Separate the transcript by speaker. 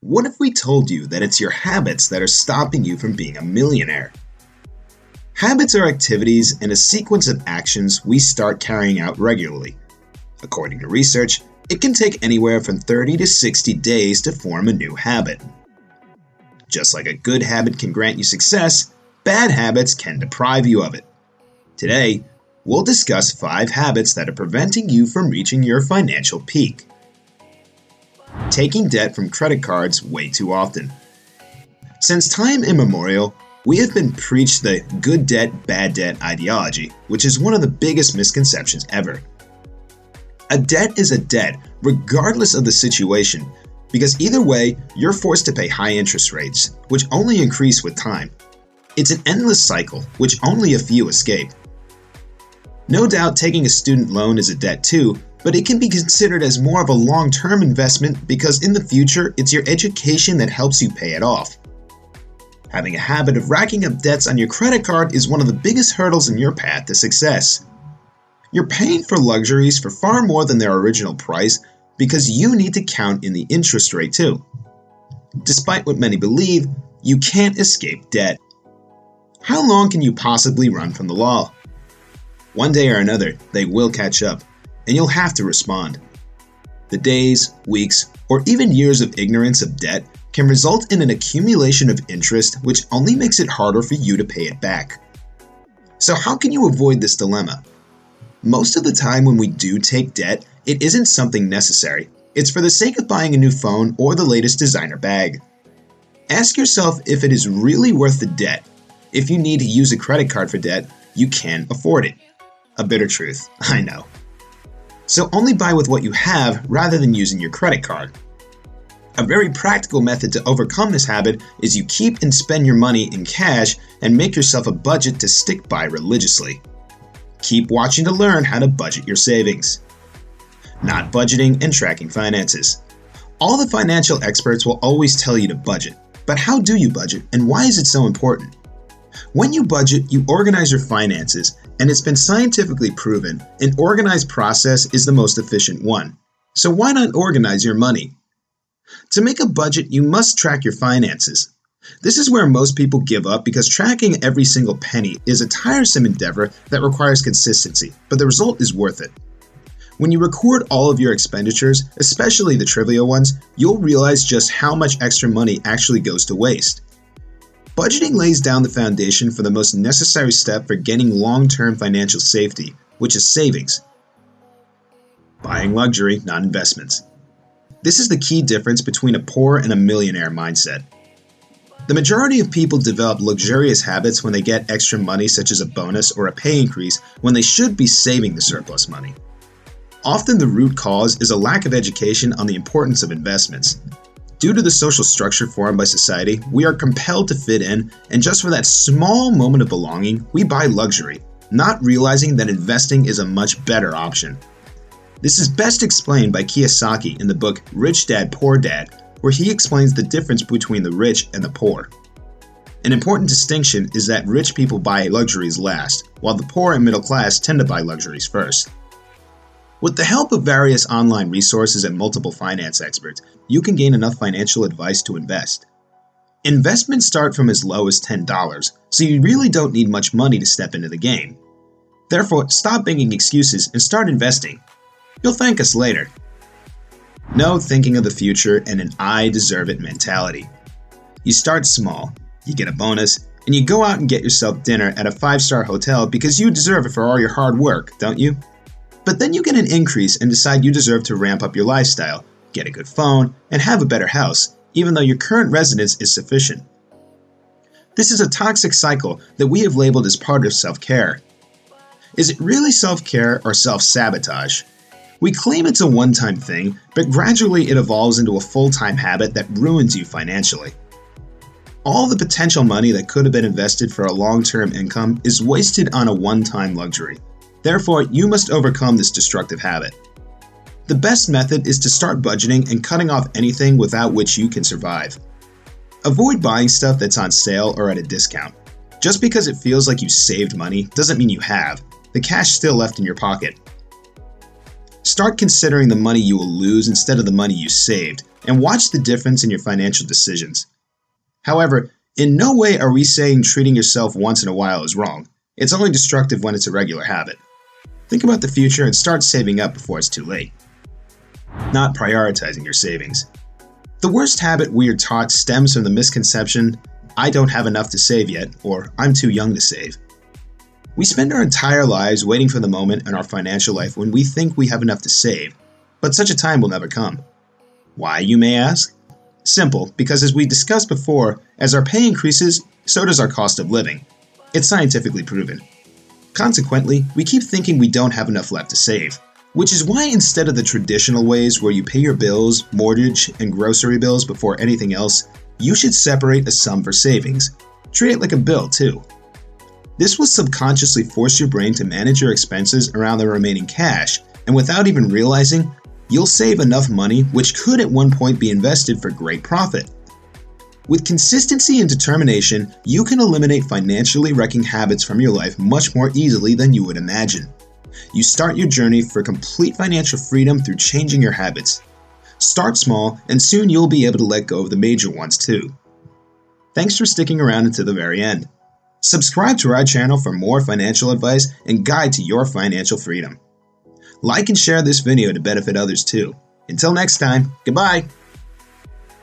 Speaker 1: What if we told you that it's your habits that are stopping you from being a millionaire? Habits are activities and a sequence of actions we start carrying out regularly. According to research, it can take anywhere from 30 to 60 days to form a new habit. Just like a good habit can grant you success, bad habits can deprive you of it. Today, we'll discuss 5 habits that are preventing you from reaching your financial peak. Taking debt from credit cards way too often. Since time immemorial, we have been preached the good debt, bad debt ideology, which is one of the biggest misconceptions ever. A debt is a debt, regardless of the situation, because either way, you're forced to pay high interest rates, which only increase with time. It's an endless cycle, which only a few escape. No doubt taking a student loan is a debt too, but it can be considered as more of a long-term investment because in the future, it's your education that helps you pay it off. Having a habit of racking up debts on your credit card is one of the biggest hurdles in your path to success. You're paying for luxuries for far more than their original price because you need to count in the interest rate too. Despite what many believe, you can't escape debt. How long can you possibly run from the law? One day or another, they will catch up, and you'll have to respond. The days, weeks, or even years of ignorance of debt can result in an accumulation of interest which only makes it harder for you to pay it back. So how can you avoid this dilemma? Most of the time when we do take debt, it isn't something necessary. It's for the sake of buying a new phone or the latest designer bag. Ask yourself if it is really worth the debt. If you need to use a credit card for debt, you can afford it. A bitter truth, I know. So only buy with what you have rather than using your credit card. A very practical method to overcome this habit is you keep and spend your money in cash and make yourself a budget to stick by religiously. Keep watching to learn how to budget your savings. Not budgeting and tracking finances. All the financial experts will always tell you to budget, but how do you budget and why is it so important? When you budget, you organize your finances, and it's been scientifically proven an organized process is the most efficient one. So why not organize your money? To make a budget, you must track your finances. This is where most people give up because tracking every single penny is a tiresome endeavor that requires consistency, but the result is worth it. When you record all of your expenditures, especially the trivial ones, you'll realize just how much extra money actually goes to waste. Budgeting lays down the foundation for the most necessary step for getting long-term financial safety, which is savings. Buying luxury, not investments. This is the key difference between a poor and a millionaire mindset. The majority of people develop luxurious habits when they get extra money such as a bonus or a pay increase when they should be saving the surplus money. Often the root cause is a lack of education on the importance of investments. Due to the social structure formed by society, we are compelled to fit in, and just for that small moment of belonging, we buy luxury, not realizing that investing is a much better option. This is best explained by Kiyosaki in the book Rich Dad, Poor Dad, where he explains the difference between the rich and the poor. An important distinction is that rich people buy luxuries last, while the poor and middle class tend to buy luxuries first. With the help of various online resources and multiple finance experts, you can gain enough financial advice to invest. Investments start from as low as $10, so you really don't need much money to step into the game. Therefore, stop making excuses and start investing. You'll thank us later. No thinking of the future and an I deserve it mentality. You start small, you get a bonus, and you go out and get yourself dinner at a 5-star hotel because you deserve it for all your hard work, don't you? But then you get an increase and decide you deserve to ramp up your lifestyle, get a good phone, and have a better house, even though your current residence is sufficient. This is a toxic cycle that we have labeled as part of self-care. Is it really self-care or self-sabotage? We claim it's a one-time thing, but gradually it evolves into a full-time habit that ruins you financially. All the potential money that could have been invested for a long-term income is wasted on a one-time luxury. Therefore, you must overcome this destructive habit. The best method is to start budgeting and cutting off anything without which you can survive. Avoid buying stuff that's on sale or at a discount. Just because it feels like you saved money doesn't mean you have. The cash is still left in your pocket. Start considering the money you will lose instead of the money you saved, and watch the difference in your financial decisions. However, in no way are we saying treating yourself once in a while is wrong. It's only destructive when it's a regular habit. Think about the future and start saving up before it's too late. Not prioritizing your savings. The worst habit we are taught stems from the misconception, "I don't have enough to save yet," or "I'm too young to save." We spend our entire lives waiting for the moment in our financial life when we think we have enough to save, but such a time will never come. Why, you may ask? Simple, because as we discussed before, as our pay increases, so does our cost of living. It's scientifically proven. Consequently, we keep thinking we don't have enough left to save, which is why instead of the traditional ways where you pay your bills, mortgage, and grocery bills before anything else, you should separate a sum for savings. Treat it like a bill, too. This will subconsciously force your brain to manage your expenses around the remaining cash, and without even realizing, you'll save enough money which could at one point be invested for great profit. With consistency and determination, you can eliminate financially wrecking habits from your life much more easily than you would imagine. You start your journey for complete financial freedom through changing your habits. Start small, and soon you'll be able to let go of the major ones too. Thanks for sticking around until the very end. Subscribe to our channel for more financial advice and guide to your financial freedom. Like and share this video to benefit others too. Until next time, goodbye!